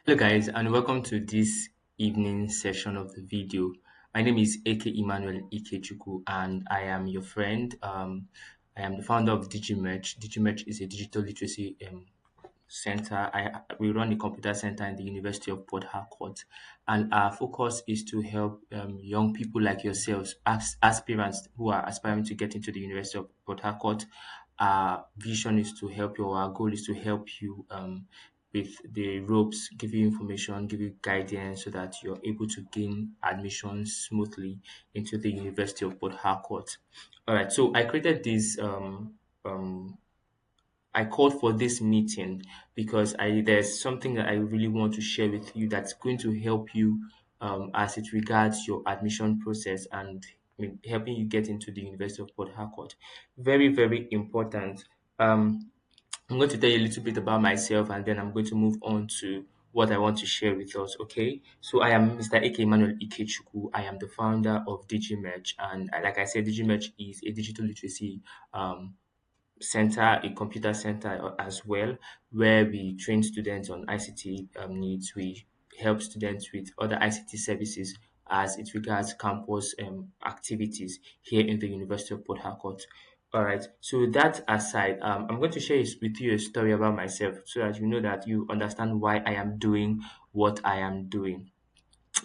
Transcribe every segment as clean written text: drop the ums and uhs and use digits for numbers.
Hello guys and welcome to this evening session of the video. My name is AK Emmanuel Ikechukwu and I am your friend. I am the founder of DigiMerch. DigiMerch is a digital literacy center. We run a computer center in the University of Port Harcourt, and our focus is to help young people like yourselves, aspirants who are aspiring to get into the University of Port Harcourt. Our vision is to help you. Our goal is to help you with the ropes, give you information, give you guidance, so that you're able to gain admission smoothly into the University of Port Harcourt. All right. So I created this I called for this meeting because there's something that I really want to share with you that's going to help you as it regards your admission process and helping you get into the University of Port Harcourt. Very, very important. I'm going to tell you a little bit about myself and then I'm going to move on to what I want to share with us. Okay, so I am Mr. Ike Emmanuel Ikechukwu. I am the founder of DigiMerch, and like I said, DigiMerch is a digital literacy center, a computer center as well, where we train students on ICT needs. We help students with other ICT services as it regards campus activities here in the University of Port Harcourt. All right. So that aside, I'm going to share with you a story about myself so that you know that you understand why I am doing what I am doing.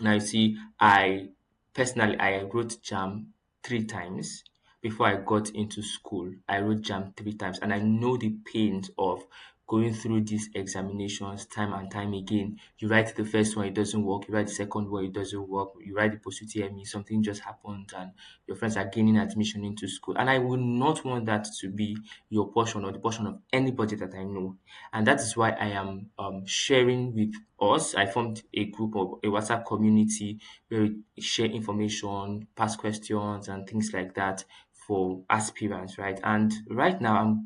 Now, you see, I wrote JAM 3 times before I got into school. I wrote JAM 3 times, and I know the pains of going through these examinations time and time again. You write the first one, it doesn't work. You write the second one, it doesn't work. You write the post UTME, something just happened, and your friends are gaining admission into school. And I would not want that to be your portion or the portion of anybody that I know. And that is why I am sharing with us. I formed a group of a WhatsApp community where we share information, pass questions, and things like that for aspirants, right? And right now,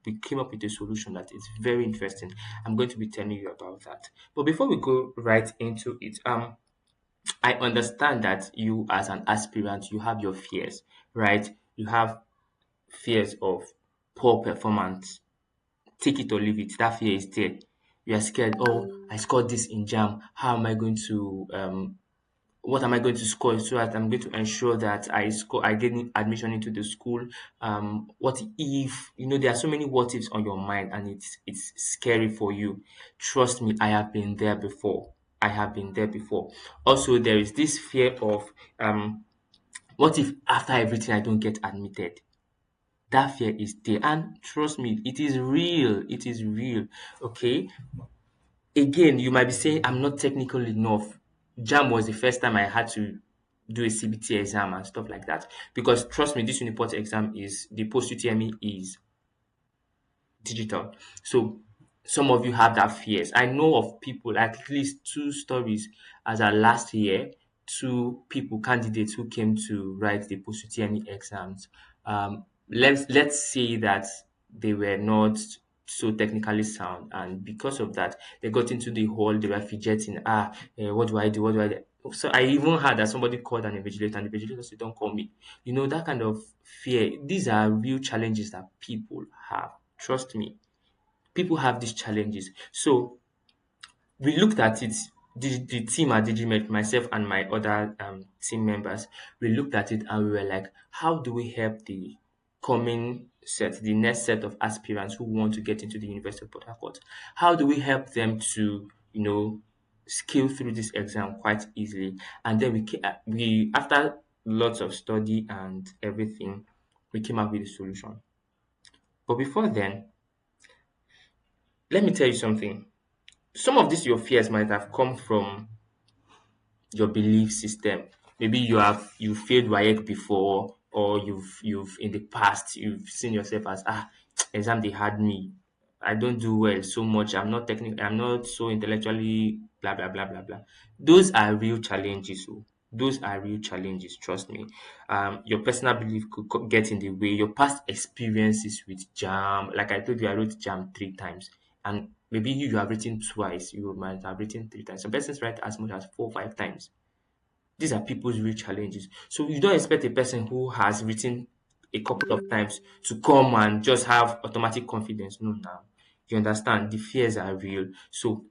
we came up with a solution that is very interesting. I'm going to be telling you about that. But before we go right into it, I understand that you, as an aspirant, you have your fears, right? You have fears of poor performance. Take it or leave it. That fear is there. You are scared. Oh, I scored this in JAM. How am I going to what am I going to score so that I'm going to ensure that I get admission into the school. What if there are so many what ifs on your mind and it's scary for you. Trust me, I have been there before. I have been there before. Also, there is this fear of what if after everything I don't get admitted? That fear is there, and trust me, it is real. It is real. Okay. Again, you might be saying I'm not technical enough. JAM was the first time I had to do a CBT exam and stuff like that. Because trust me, this Uniport exam is the post UTME is digital. So some of you have that fears. I know of people, at least two stories as a last year, two people, candidates who came to write the post UTME exams. Let's say that they were not so technically sound, and because of that, they got into the hall, they were fidgeting. What do I do? What do I do? So I even heard that somebody called an invigilator, and the invigilator said, "Don't call me." That kind of fear. These are real challenges that people have. Trust me, people have these challenges. So we looked at it. The team at DigiMed, myself and my other team members, we looked at it and we were like, how do we help the next set of aspirants who want to get into the University of Port Harcourt? How do we help them to, scale through this exam quite easily? And then we after lots of study and everything, we came up with a solution. But before then, let me tell you something. Some of these your fears might have come from your belief system. Maybe you failed WAEC before, or you've in the past you've seen yourself as exam they had me. I don't do well so much. I'm not technical. I'm not so intellectually blah blah blah blah blah. Those are real challenges. Oh. Those are real challenges. Trust me. Your personal belief could get in the way. Your past experiences with JAM, like I told you, I wrote JAM 3 times, and maybe you have written twice. You might have written 3 times. Some persons write as much as 4 or 5 times. These are people's real challenges. So you don't expect a person who has written a couple of times to come and just have automatic confidence. No, now you understand the fears are real. So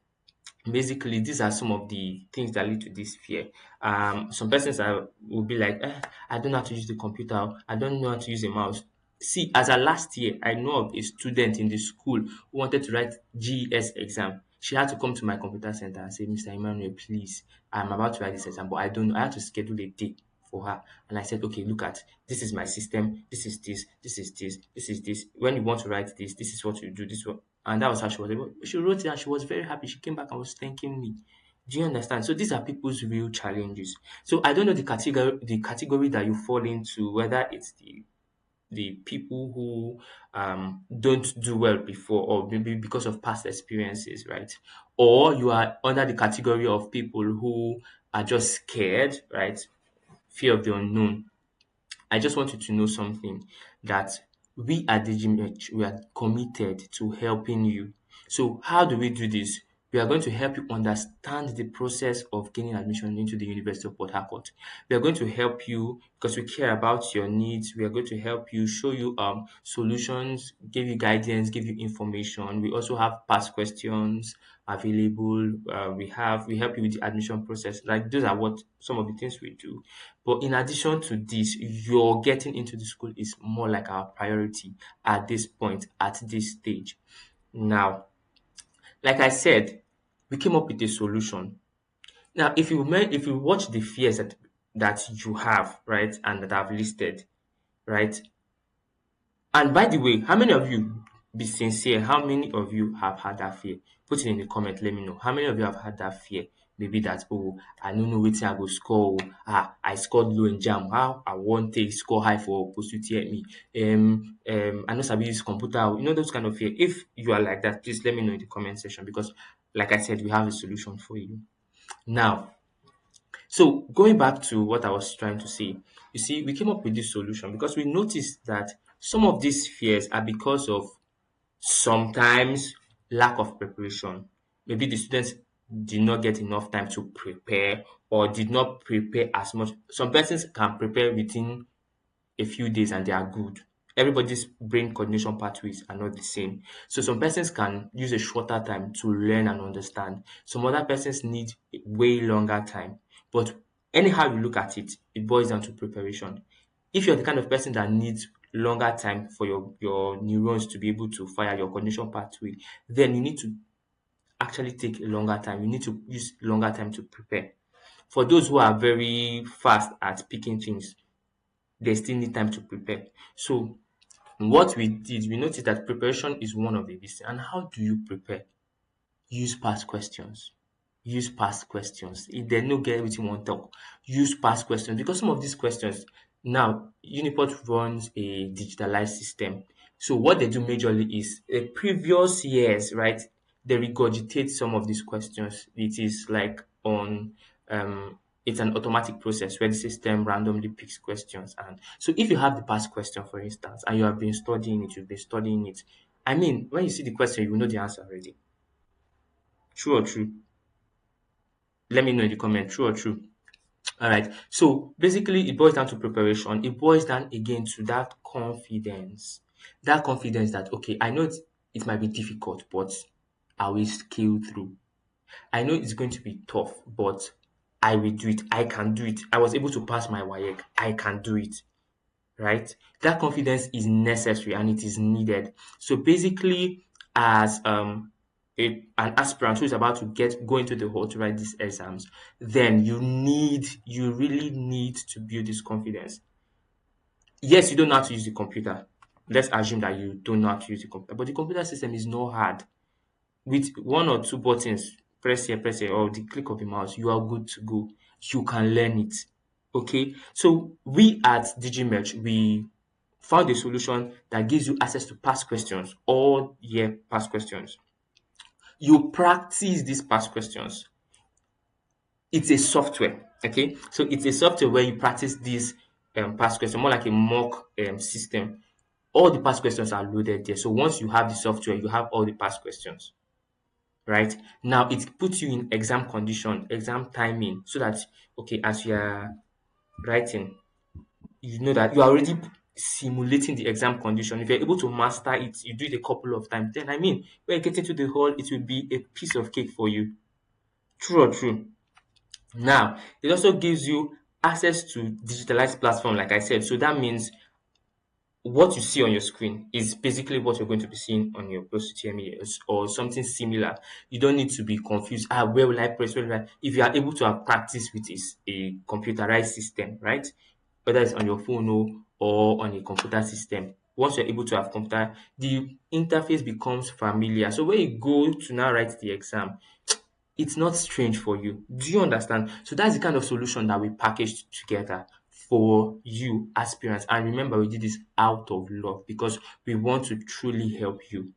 Basically, these are some of the things that lead to this fear. Some persons will be like, I don't know how to use the computer. I don't know how to use a mouse. See, as a last year, I know of a student in the school who wanted to write GES exam. She had to come to my computer center and say, Mr. Emmanuel, please, I'm about to write this exam, but I don't know. I had to schedule a day for her. And I said, okay, look at this is my system. This is this. This is this. This is this. When you want to write this, this is what you do. This is what, and that was how she was able. She wrote it and she was very happy. She came back and was thanking me. Do you understand? So these are people's real challenges. So I don't know the category that you fall into, whether it's the people who don't do well before, or maybe because of past experiences, right? Or you are under the category of people who are just scared, right? Fear of the unknown. I just want you to know something, that we at DigiMech, we are committed to helping you. So how do we do this? We are going to help you understand the process of gaining admission into the University of Port Harcourt. We are going to help you because we care about your needs. We are going to help you, show you solutions, give you guidance, give you information. We also have past questions available. We help you with the admission process. Like, those are what some of the things we do. But in addition to this, your getting into the school is more like our priority at this point, at this stage. Now, like I said, we came up with a solution. Now, if you watch the fears that you have, right, and that I've listed, right, and by the way, how many of you, be sincere, how many of you have had that fear? Put it in the comment, let me know. How many of you have had that fear? Maybe that, oh, I don't know wetin I go score. Oh, I scored low in JAMB. How I want to score high for post UTME. I know sabi use computer. Oh. You know those kind of fear. If you are like that, please let me know in the comment section, because, like I said, we have a solution for you. Now, so going back to what I was trying to say, you see, we came up with this solution because we noticed that some of these fears are because of sometimes lack of preparation. Maybe the students did not get enough time to prepare, or did not prepare as much. Some persons can prepare within a few days and they are good. Everybody's brain coordination pathways are not the same. So some persons can use a shorter time to learn and understand. Some other persons need way longer time. But anyhow you look at it, it boils down to preparation. If you're the kind of person that needs longer time for your neurons to be able to fire your coordination pathway, then you need to actually take a longer time. You need to use longer time to prepare. For those who are very fast at picking things, they still need time to prepare. So what we did, we noticed that preparation is one of the things. And how do you prepare? Use past questions. Use past questions. If they no get everything one talk, use past questions, because some of these questions now Uniport runs a digitalized system. So what they do majorly is previous years, right? They regurgitate some of these questions. It is like on it's an automatic process where the system randomly picks questions. And so if you have the past question, for instance, and you have been studying it, you've been studying it. I mean, when you see the question, you know the answer already. True or true? Let me know in the comment, true or true. All right. So basically, it boils down to preparation. It boils down again to that confidence. That confidence that, okay, I know it might be difficult, but I will scale through. I know it's going to be tough, but I will do it. I can do it. I was able to pass my WAEC. I can do it. Right? That confidence is necessary and it is needed. So basically, as an aspirant who is about to go into the hall to write these exams, then you really need to build this confidence. Yes, you don't know how to use the computer. Let's assume that you don't know how to use the computer, but the computer system is not hard. With one or two buttons, press here, or the click of the mouse, you are good to go. You can learn it. Okay, so we at DigiMerch, we found a solution that gives you access to past questions, all year past questions. You practice these past questions. It's a software, okay? So it's a software where you practice these past questions, more like a mock system. All the past questions are loaded there. So once you have the software, you have all the past questions, right? Now it puts you in exam condition, exam timing, so that, okay, as you are writing, you know that you are already simulating the exam condition. If you're able to master it, you do it a couple of times, then I mean, when you get into the hall, it will be a piece of cake for you. True or true? Now, it also gives you access to digitalized platform, like I said. So that means what you see on your screen is basically what you're going to be seeing on your post UTME or something similar. You don't need to be confused. Where will I press? Where will I? If you are able to have practice with a computerized system, right? Whether it's on your phone or on a computer system. Once you're able to have computer, the interface becomes familiar. So when you go to now write the exam, it's not strange for you. Do you understand? So that's the kind of solution that we packaged together for you aspirants. And remember, we did this out of love because we want to truly help you.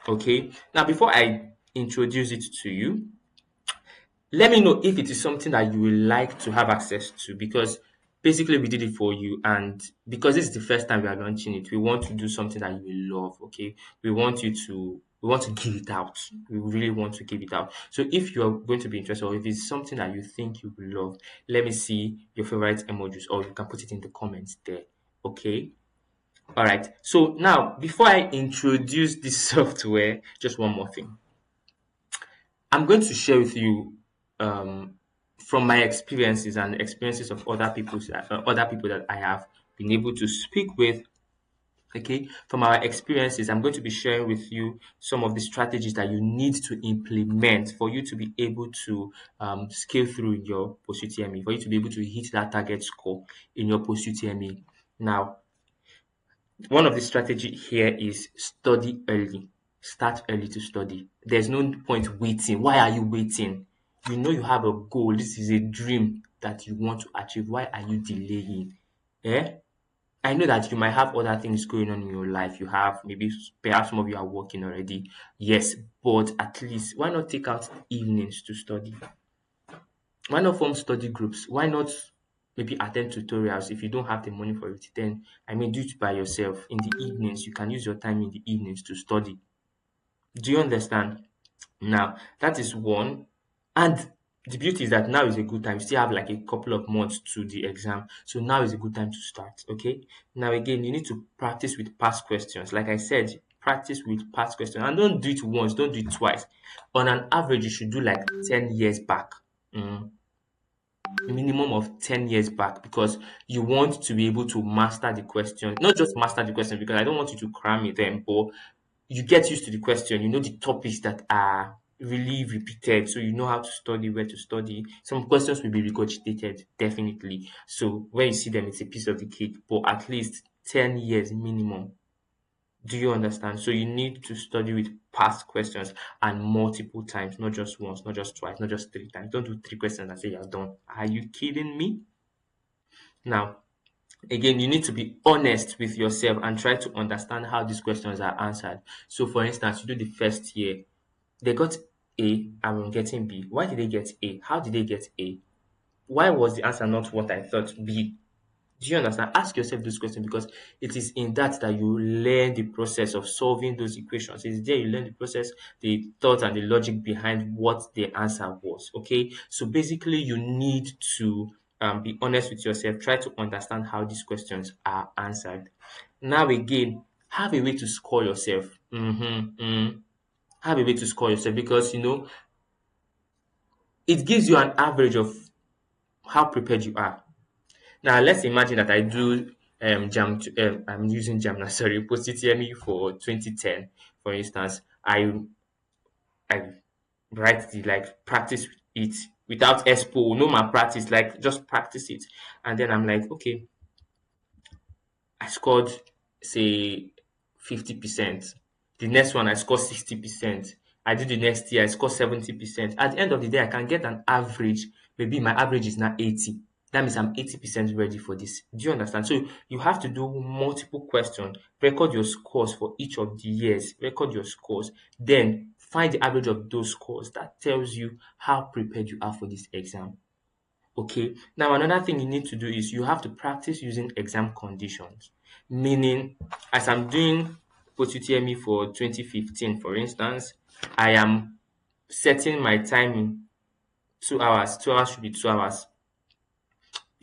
Okay. Now, before I introduce it to you, let me know if it is something that you would like to have access to because basically we did it for you, and because this is the first time we are launching it, we want to do something that you will love. Okay, we want to give it out. We really want to give it out. So if you're going to be interested, or if it's something that you think you will love, let me see your favorite emojis, or you can put it in the comments there. Okay. All right. So now, before I introduce this software, just one more thing. I'm going to share with you um, from my experiences and experiences of other people that I have been able to speak with. Okay, from our experiences, I'm going to be sharing with you some of the strategies that you need to implement for you to be able to scale through in your post UTME, for you to be able to hit that target score in your post UTME. Now, one of the strategy here is study early. Start early to study. There's no point waiting. Why are you waiting? You know you have a goal. This is a dream that you want to achieve. Why are you delaying? Eh? I know that you might have other things going on in your life. You have maybe perhaps some of you are working already. Yes, but at least why not take out evenings to study? Why not form study groups? Why not maybe attend tutorials if you don't have the money for it? Then, I mean, do it by yourself. In the evenings, you can use your time in the evenings to study. Do you understand? Now, that is one. And the beauty is that now is a good time. You still have like a couple of months to the exam. So now is a good time to start. Okay. Now, again, you need to practice with past questions. Like I said, practice with past questions. And don't do it once, don't do it twice. On an average, you should do like 10 years back. Mm, minimum of 10 years back, because you want to be able to master the question, not just master the question, because I don't want you to cram it then, but you get used to the question, you know the topics that are really repeated, so you know how to study, where to study. Some questions will be regurgitated, definitely. So when you see them, it's a piece of the cake, but at least 10 years minimum. Do you understand? So you need to study with past questions and multiple times, not just once, not just twice, not just three times. Don't do three questions and say you're done. Are you kidding me? Now, again, you need to be honest with yourself and try to understand how these questions are answered. So, for instance, you do the first year, they got A and I'm getting B. Why did they get A? How did they get A? Why was the answer not what I thought B? Do you understand? Ask yourself this question, because it is in that you learn the process of solving those equations. It's there you learn the process, the thought and the logic behind what the answer was. Okay, so basically you need to be honest with yourself. Try to understand how these questions are answered. Now again, have a way to score yourself. Have a way to score yourself, because it gives you an average of how prepared you are. Now let's imagine that I do I'm using Jam now, sorry, post UTME for 2010, for instance. I write the like practice it without expo, no my practice, like just practice it. And then I'm like, okay, I scored say 50%. The next one I scored 60%. I do the next year, I score 70%. At the end of the day, I can get an average. Maybe my average is now 80. That means I'm 80% ready for this. Do you understand? So you have to do multiple questions, record your scores for each of the years, record your scores, then find the average of those scores. That tells you how prepared you are for this exam. Okay. Now, another thing you need to do is you have to practice using exam conditions. Meaning, as I'm doing post UTME for 2015, for instance, I am setting my timing 2 hours. 2 hours should be 2 hours.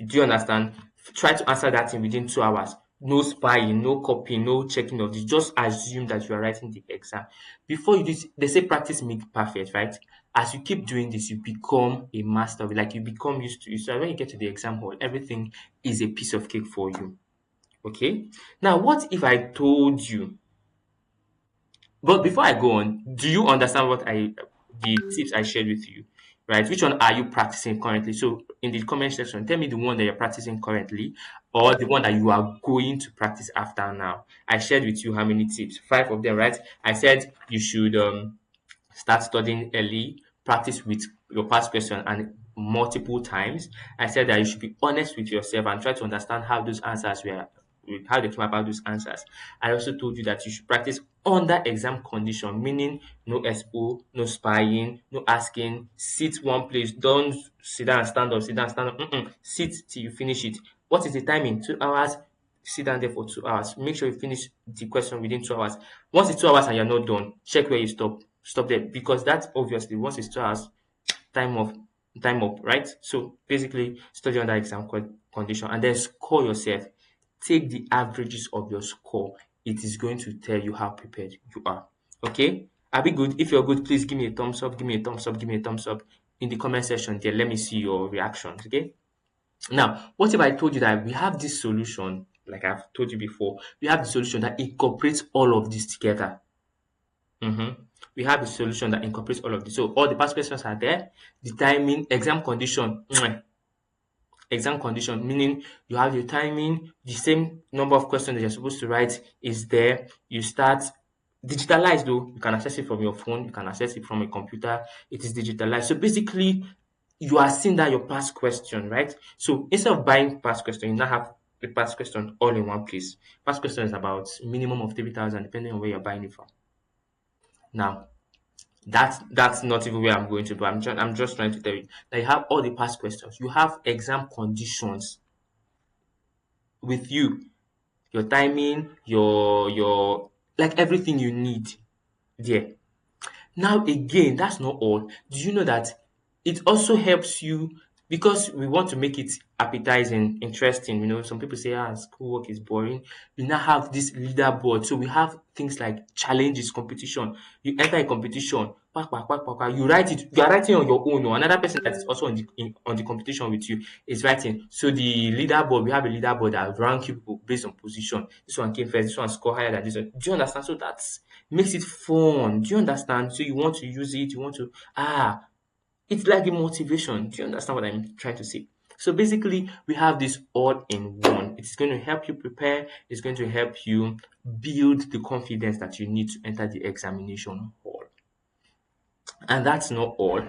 Do you understand? Try to answer that in within 2 hours. no spying, no copying, no checking of this. Just assume that you are writing the exam. Before you do it, they say practice makes perfect, right? As you keep doing this, you become a master of it, like you become used to it. So when you get to the exam hall, everything is a piece of cake for you. Okay. Now, what if I told you, but before I go on, do you understand the tips I shared with you? Right? Which one are you practicing currently? So in the comment section, tell me the one that you're practicing currently or the one that you are going to practice after now. I shared with you how many tips? Five of them, right? I said you should start studying early, practice with your past question and multiple times. I said that you should be honest with yourself and try to understand how those answers were, how they came about those answers. I also told you that you should practice under exam condition, meaning no SO, no spying, no asking, sit one place, don't sit down and stand up, sit down, stand up, sit till you finish it. What is the timing? 2 hours. Sit down there for 2 hours. Make sure you finish the question within 2 hours. Once it's 2 hours and you're not done, check where you stop. Stop there because that's obviously once it's 2 hours, time off, time up, right? So basically, study under exam condition and then score yourself. Take the averages of your score. It is going to tell you how prepared you are. Okay? Are we good? If you're good, please give me a thumbs up, give me a thumbs up, give me a thumbs up in the comment section there. Let me see your reactions. Okay? Now, what if I told you that we have this solution, like I've told you before, we have the solution that incorporates all of this together. We have a solution that incorporates all of this. So all the past questions are there. The timing, exam condition, exam condition, meaning you have your timing, the same number of questions that you're supposed to write is there. You start digitalized though. You can access it from your phone, you can access it from a computer. It is digitalized. So basically, you are seeing that your past question, right? So instead of buying past question, you now have the past question all in one place. Past question is about minimum of 3,000, depending on where you're buying it from. Now, that's not even where I'm going to, but I'm just trying to tell you that you have all the past questions. You have exam conditions with you, your timing, your like everything you need there. Now again, that's not all. Do you know that it also helps you because we want to make it appetizing, interesting. Some people say, schoolwork is boring. We now have this leaderboard. So we have things like challenges, competition. You enter a competition, quack, quack, quack, quack, quack, you write it. You are writing on your own. Or another person that is also on the competition with you is writing. So the leaderboard, we have a leaderboard that rank you people based on position. This one came first. This one score higher than this one. Do you understand? So that's makes it fun. Do you understand? So you want to use it, you want to it's like a motivation. Do you understand what I'm trying to say? So basically, we have this all in one. It's going to help you prepare, it's going to help you build the confidence that you need to enter the examination hall. And that's not all.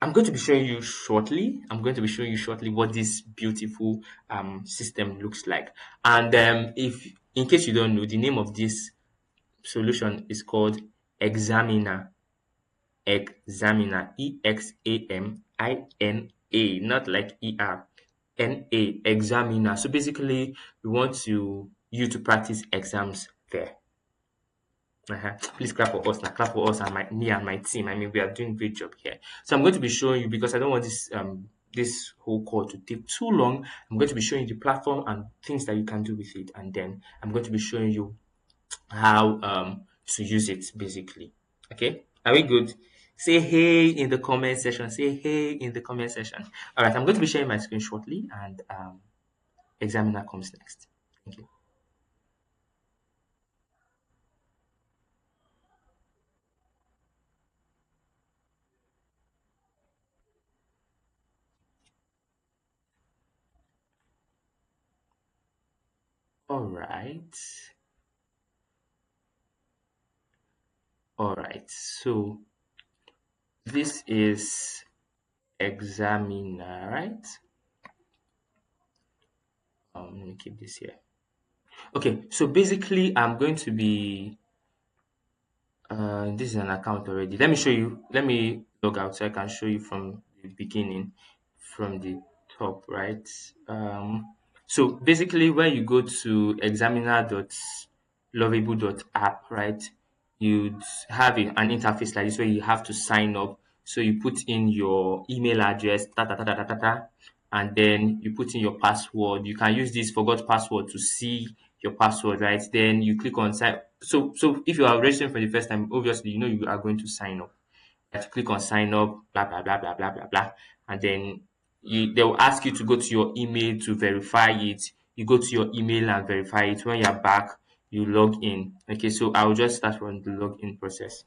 I'm going to be showing you shortly. I'm going to be showing you shortly what this beautiful system looks like. And if in case you don't know, the name of this solution is called Examiner. Examiner, Examina, not like ERNA, Examiner. So basically, we want you to practice exams there. Please clap for us now. Clap for us and me and my team. I mean, we are doing a great job here. So I'm going to be showing you because I don't want this whole call to take too long. I'm going to be showing you the platform and things that you can do with it, and then I'm going to be showing you how to use it basically. Okay, are we good? Say hey in the comment section. Say hey in the comment section. All right, I'm going to be sharing my screen shortly, and examiner comes next. Thank you. All right. All right. So this is examiner, right? Let me keep this here. Okay. So basically, I'm going to be this is an account already. Let me show you. Let me log out so I can show you from the beginning, from the top, right? So basically, when you go to examiner.lovable.app, right, you'd have an interface like this where you have to sign up. So you put in your email address, ta ta ta ta ta ta, ta, and then you put in your password. You can use this forgot password to see your password, right? Then you click on sign. So if you are registering for the first time, obviously you know you are going to sign up. You have to click on sign up, blah blah blah blah blah blah blah, and then they will ask you to go to your email to verify it. You go to your email and verify it. When you're back, you log in. Okay, so I will just start from the login process.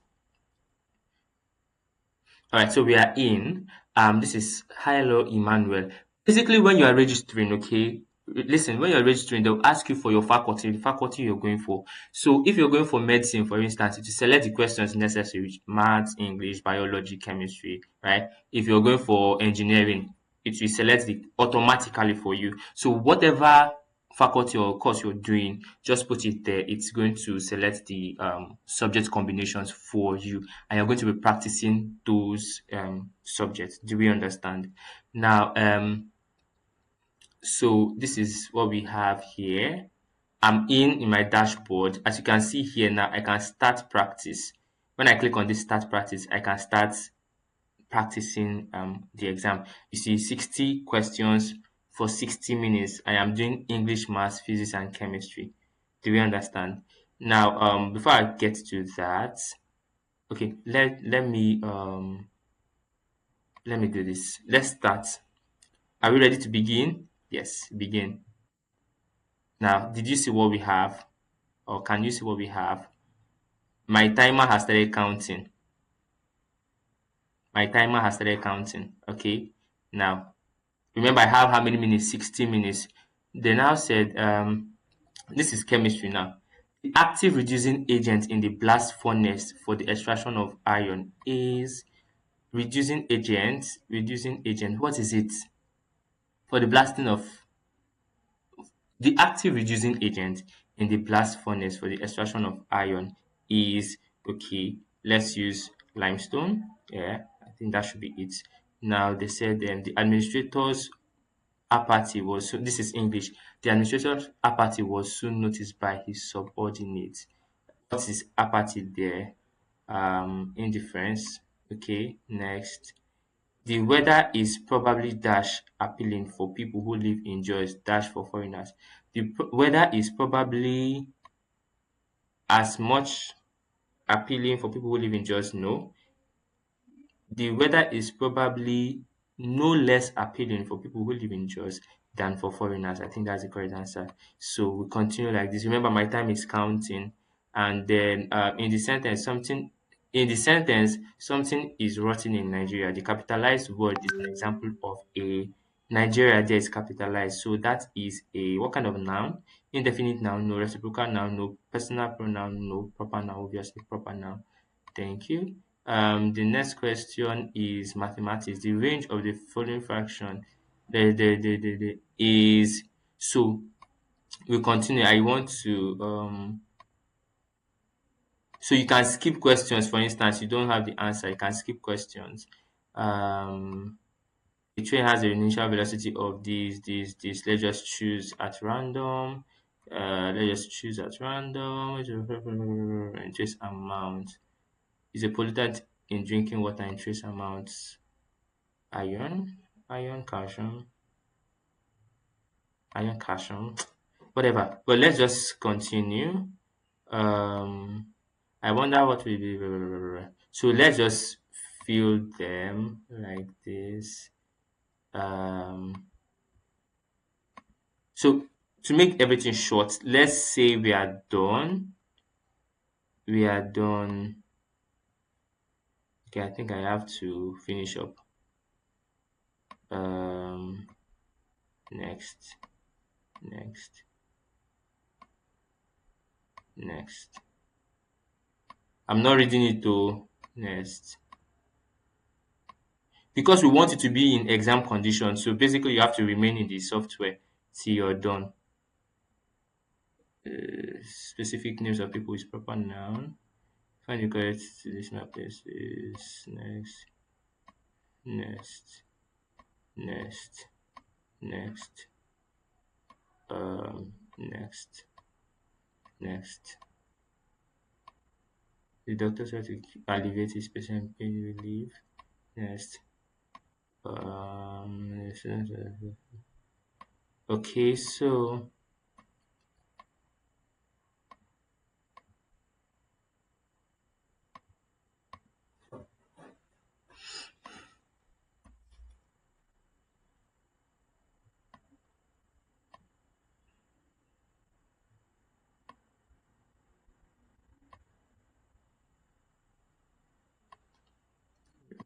All right, so we are in. This is hello, Emmanuel. Basically, when you are registering, okay, listen, when you're registering, they'll ask you for your faculty, the faculty you're going for. So, if you're going for medicine, for instance, you select the questions necessary, which maths, English, biology, chemistry, right? If you're going for engineering, it will select it automatically for you. So, whatever faculty or course you're doing, just put it there. It's going to select the subject combinations for you, and you're going to be practicing those subjects. Do we understand? Now, so this is what we have here. I'm in my dashboard. As you can see here now, I can start practice. When I click on this start practice, I can start practicing the exam. You see 60 questions for 60 minutes. I am doing English, maths, physics, and chemistry. Do we understand? Now, before I get to that, okay, let me do this. Let's start. Are we ready to begin? Yes, begin. Now, did you see what we have? Or can you see what we have? My timer has started counting. My timer has started counting. Okay. Now, remember I have how many minutes? 60 minutes. They now said, this is chemistry now. The active reducing agent in the blast furnace for the extraction of iron is reducing agent. Reducing agent. What is it? For the blasting of the active reducing agent in the blast furnace for the extraction of iron is okay. Let's use limestone. Yeah, I think that should be it. Now they said the administrator's apathy was this is English. The administrator's apathy was soon noticed by his subordinates. What is apathy there? Indifference. Okay, next. The weather is probably dash appealing for people who live in Jos dash for foreigners. The weather is probably as much appealing for people who live in Jos. No, the weather is probably no less appealing for people who live in Jos than for foreigners. I think that's the correct answer. So we continue like this. Remember, my time is counting, and then in the sentence something is rotten in Nigeria. The capitalized word is an example of a Nigeria there is capitalized. So that is a what kind of noun? Indefinite noun, no reciprocal noun, no personal pronoun, no proper noun, obviously proper noun. Thank you. The next question is mathematics. The range of the following fraction is so we continue. I want to so you can skip questions. For instance, you don't have the answer, you can skip questions. The train has the initial velocity of this. Let's just choose at random. Let's just choose at random. Interest amount is a pollutant in drinking water in trace amounts. Iron, calcium, whatever. But let's just continue. Um, I wonder what will be. So let's just fill them like this. Um, so to make everything short, let's say we are done. We are done. Okay, I think I have to finish up. Um, next, next, next. I'm not reading it to next because we want it to be in exam conditions. So basically, you have to remain in the software till you're done. Specific names of people is proper noun. Find the correct decimal places. Next, next, next, next, next, next. The doctor tried to alleviate his patient pain relief. Next. Um, okay, so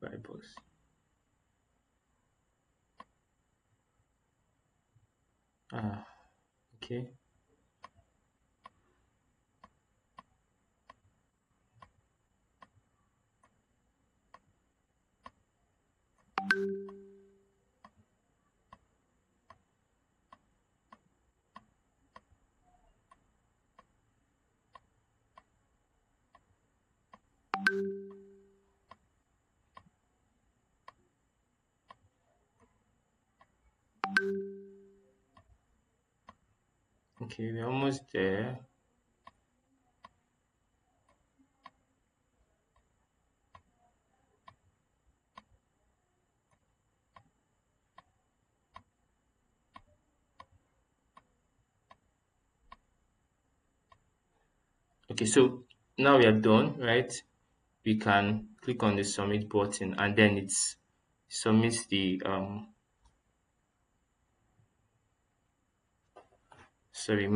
Bibles. Ah, okay. Okay, we're almost there. Okay, so now we are done, right? We can click on the submit button and then it's submits the sorry,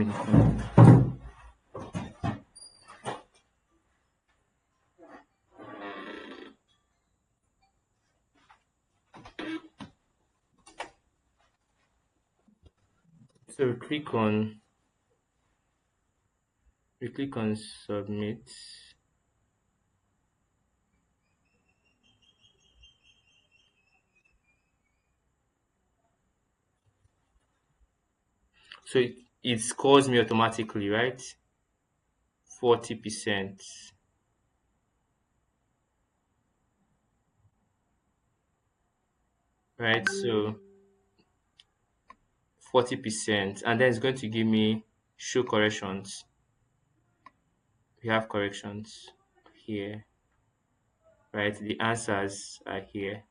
so we click on submit. So it scores me automatically, right? 40%, right? So 40%, and then it's going to give me show corrections. We have corrections here, right? The answers are here.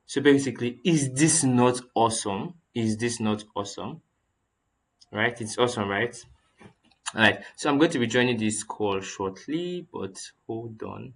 So basically, is this not awesome? Is this not awesome? Right? It's awesome, right? All right. So I'm going to be joining this call shortly, but hold on.